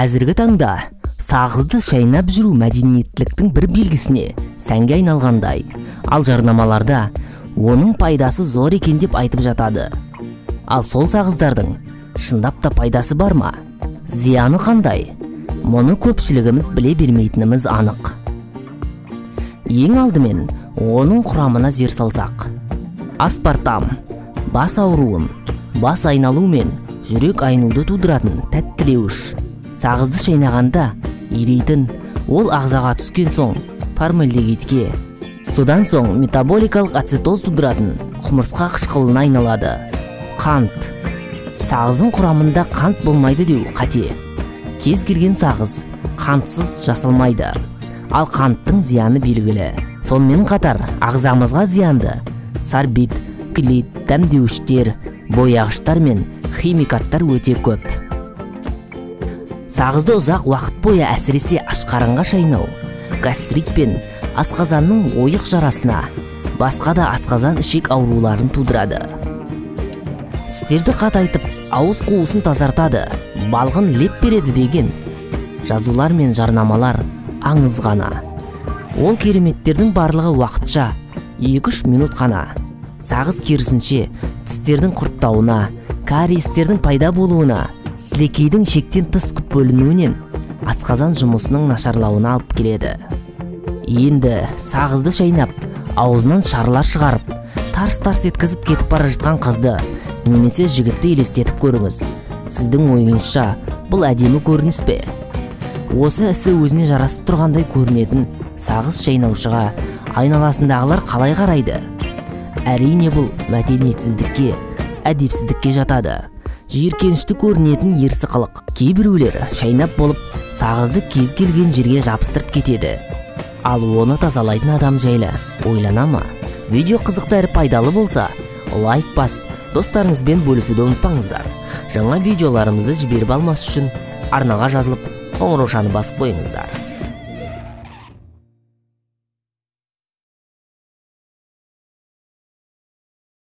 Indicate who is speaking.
Speaker 1: Қазіргі таңда сағызды шайнап жүру мәдениеттіліктің бір белгісіне сәнге айналғандай, ал жарнамаларда оның пайдасы зор екен деп айтып жатады. Ал сол сағыздардың шындап та пайдасы бар ма? Зияны қандай? Мұны көпшілігіміз біле бермейтініміз анық. Ең алдымен оның құрамына зер салсақ. Аспартам бас ауруын, бас айналу мен жүрек айнуды тудыратын тәттілеуіш. Сағызды шайнағанда ерейтін, ол ағзаға түскен соң формальдегидке, содан соң метаболикалық ацетоз тудыратын құмырсқа қышқылына айналады. Қант. Сағыздың құрамында қант болмайды деу қате. Кез келген сағыз қантсыз жасалмайды. Ал қанттың зияны белгілі. Сонымен қатар ағзамызға зиянды сорбит, глит, дәмдеуіштер, бояғыштар мен химикаттар өте көп. Сағызды ұзақ уақыт бойы әсіресе ашқарынға шайнау, гастрит пен асқазанның ойық жарасына, басқа да асқазан ішек ауруларын тудырады. Тістерді қатайтып, ауыз қуысын тазартады, балғын леп береді деген жазулар мен жарнамалар аңыз ғана. Ол кереметтердің барлығы уақытша 2-3 минут қана. Сағыз керісінше тістердің құрттауына, кариестердің пайда болуына, сілекейдің шектен тыс көп бөлінуінен асқазан жұмысының нашарлауына алып келеді. Енді сағызды шайнап, аузынан шарлар шығарып, тарс-тарс еткізіп кетіп бара жатқан қызды немесе жігітті елестетіп көріңіз. Сіздің ойыңызша бұл әдемі көрініс пе? Осы ісі өзіне жарасып тұрғандай көрінетін сағыз шайнаушыға айналасындағылар қалай қарайды? Әрине бұл мәдениетсіздікке, әдепсіздікке жатады. Жиіркенішті көрінетін ерсі қылық. Кейбіреулер шайнап болып, сағызды кез келген жерге жабыстырып кетеді. Ал оны тазалайтын адам жайлы ойлана ма? Видео қызықты әрі пайдалы болса, лайк басып, достарыңызбен бөлісуді ұмытпаңыздар. Жаңа видеоларымызды жіберіп алмас үшін арнаға жазылып, қоңыраушаны басып қойыңыздар.